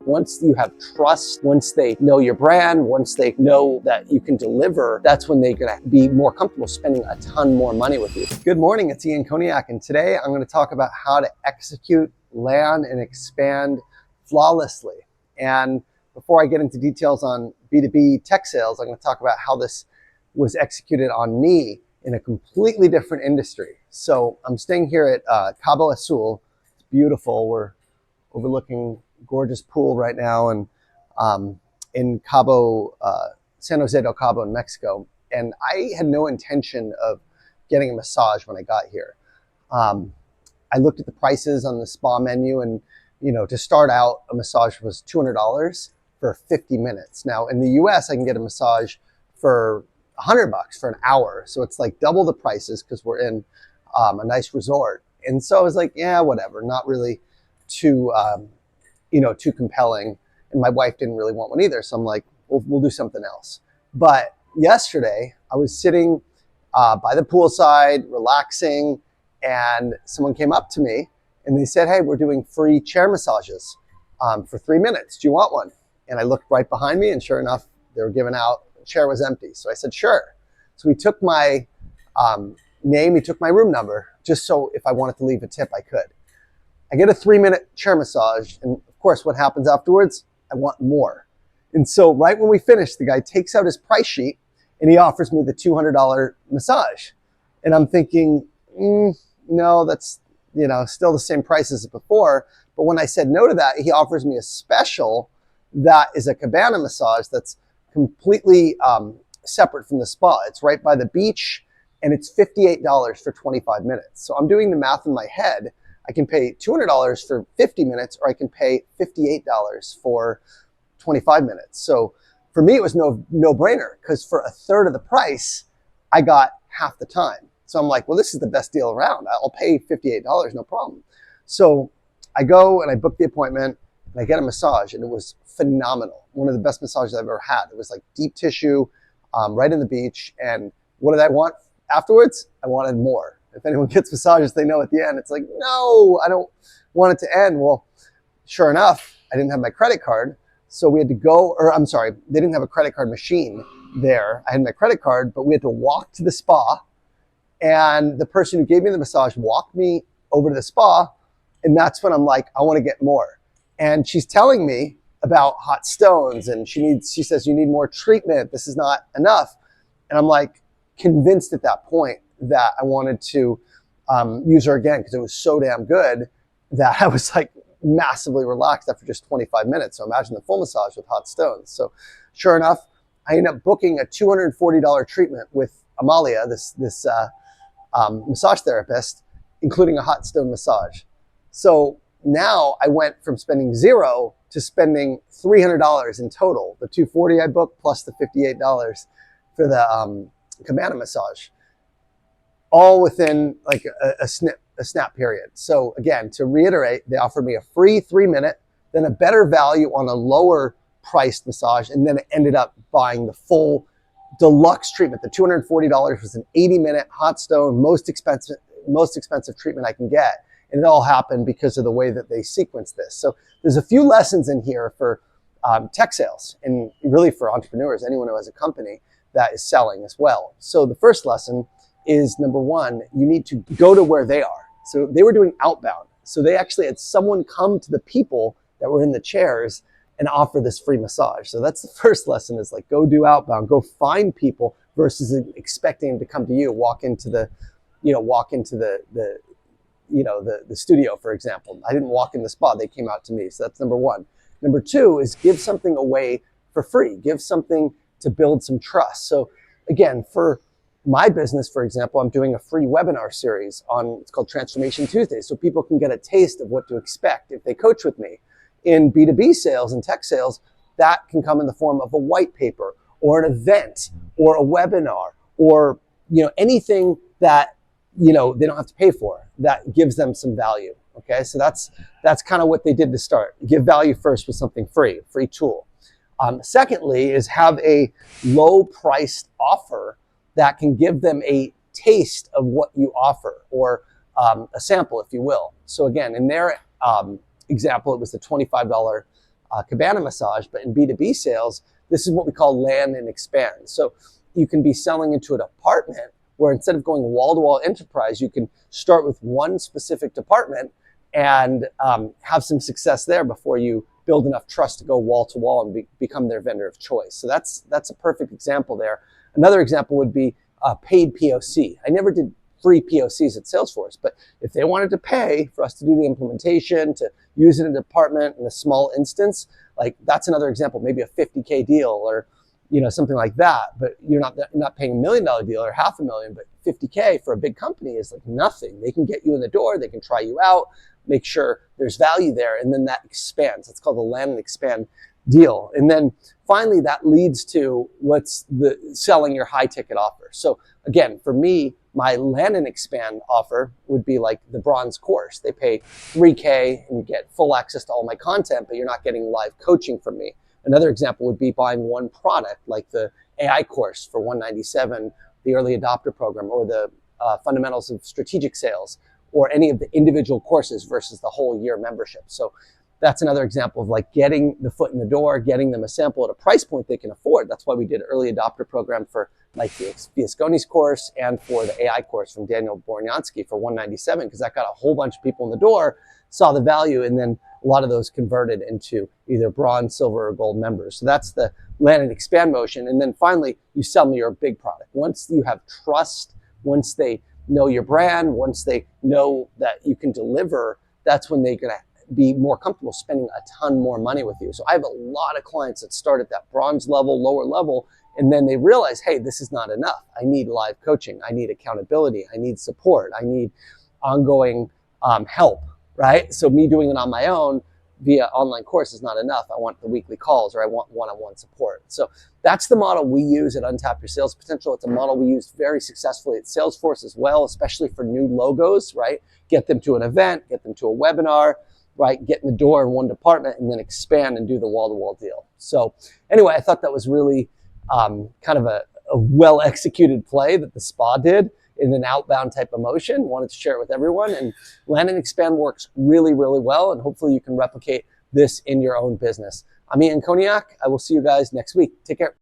Once you have trust, once they know your brand, once they know that you can deliver, that's when they're gonna be more comfortable spending a ton more money with you. Good morning, it's Ian Koniak, and today I'm gonna talk about how to execute, land, and expand flawlessly. And before I get into details on B2B tech sales, I'm gonna talk about how this was executed on me in a completely different industry. So I'm staying here at Cabo Azul. It's beautiful. We're overlooking gorgeous pool right now, and in Cabo, San Jose del Cabo in Mexico. And I had no intention of getting a massage when I got here. I looked at the prices on the spa menu, and to start out, a massage was $200 for 50 minutes. Now in the US, I can get a massage for $100 for an hour. So it's like double the prices because we're in a nice resort. And so I was like, yeah, whatever, not really too, too compelling. And my wife didn't really want one either. So I'm like, we'll do something else. But yesterday I was sitting by the poolside, relaxing, and someone came up to me and they said, hey, we're doing free chair massages for 3 minutes. Do you want one? And I looked right behind me, and sure enough, they were giving out, the chair was empty. So I said, sure. So he took my name, he took my room number, just so if I wanted to leave a tip, I could. I get a 3-minute chair massage, and of course, what happens afterwards? I want more. And so right when we finish, the guy takes out his price sheet and he offers me the $200 massage. And I'm thinking, no, that's still the same price as before. But when I said no to that, he offers me a special that is a Cabana massage that's completely separate from the spa. It's right by the beach, and it's $58 for 25 minutes. So I'm doing the math in my head. I can pay $200 for 50 minutes, or I can pay $58 for 25 minutes. So for me, it was no brainer, because for a third of the price, I got half the time. So I'm like, well, this is the best deal around. I'll pay $58, no problem. So I go and I book the appointment and I get a massage, and it was phenomenal. One of the best massages I've ever had. It was like deep tissue, right in the beach. And what did I want afterwards? I wanted more. If anyone gets massages, they know at the end, it's like, no, I don't want it to end. Well, sure enough, I didn't have my credit card. So we had to go, or I'm sorry, they didn't have a credit card machine there. I had my credit card, but we had to walk to the spa. And the person who gave me the massage walked me over to the spa. And that's when I'm like, I want to get more. And she's telling me about hot stones, and she says, you need more treatment. This is not enough. And I'm like convinced at that point that I wanted to use her again, because it was so damn good that I was like massively relaxed after just 25 minutes. So imagine the full massage with hot stones. So sure enough, I ended up booking a $240 treatment with Amalia, this massage therapist, including a hot stone massage. So now I went from spending $0 to spending $300 in total. The $240 I booked plus the $58 for the Cabana massage, all within like a snap period. So again, to reiterate, they offered me a free 3-minute, then a better value on a lower priced massage, and then it ended up buying the full deluxe treatment. The $240 was an 80-minute hot stone, most expensive treatment I can get. And it all happened because of the way that they sequenced this. So there's a few lessons in here for tech sales, and really for entrepreneurs, anyone who has a company that is selling as well. So the first lesson is, number one, you need to go to where they are. So they were doing outbound. So they actually had someone come to the people that were in the chairs and offer this free massage. So that's the first lesson, is like, go do outbound, go find people versus expecting them to come to you, walk into the studio, for example. I didn't walk in the spa, they came out to me. So that's number one. Number two is give something away for free. Give something to build some trust. So again, for my business, for example, I'm doing a free webinar series it's called Transformation Tuesday. So people can get a taste of what to expect if they coach with me. In B2B sales and tech sales, that can come in the form of a white paper or an event or a webinar or, anything that, they don't have to pay for, that gives them some value. Okay. So that's kind of what they did to start. Give value first with something free tool. Secondly is have a low priced offer that can give them a taste of what you offer, or a sample, if you will. So again, in their example, it was the $25 Cabana massage, but in B2B sales, this is what we call land and expand. So you can be selling into an apartment where instead of going wall-to-wall enterprise, you can start with one specific department and have some success there before you build enough trust to go wall-to-wall and become their vendor of choice. So that's a perfect example there. Another example would be paid POC. I never did free POCs at Salesforce, but if they wanted to pay for us to do the implementation, to use it in a department in a small instance, like that's another example, maybe a 50K deal or something like that. But you're not paying $1 million deal or $500,000, but 50K for a big company is like nothing. They can get you in the door, they can try you out, make sure there's value there, and then that expands. It's called the land and expand deal. And then finally, that leads to what's the selling your high ticket offer. So again, for me, my land and expand offer would be like the bronze course. They pay $3K and you get full access to all my content, but you're not getting live coaching from me. Another example would be buying one product, like the AI course for $197, the early adopter program, or the fundamentals of strategic sales, or any of the individual courses versus the whole year membership. So that's another example of like getting the foot in the door, getting them a sample at a price point they can afford. That's why we did an early adopter program for like the Fiasconi's course and for the AI course from Daniel Bornyansky for $197, because that got a whole bunch of people in the door, saw the value, and then a lot of those converted into either bronze, silver, or gold members. So that's the land and expand motion. And then finally, you sell me your big product. Once you have trust, once they know your brand, once they know that you can deliver, that's when they're going to be more comfortable spending a ton more money with you. So I have a lot of clients that start at that bronze level, lower level, and then they realize, hey, this is not enough. I need live coaching. I need accountability. I need support. I need ongoing help, right? So me doing it on my own via online course is not enough. I want the weekly calls, or I want one-on-one support. So that's the model we use at Untap Your Sales Potential. It's a model we used very successfully at Salesforce as well, especially for new logos, right? Get them to an event, get them to a webinar, right? Get in the door in one department and then expand and do the wall-to-wall deal. So anyway, I thought that was really kind of a well-executed play that the spa did in an outbound type of motion. Wanted to share it with everyone, and land and expand works really, really well. And hopefully you can replicate this in your own business. I'm Ian Koniak. I will see you guys next week. Take care.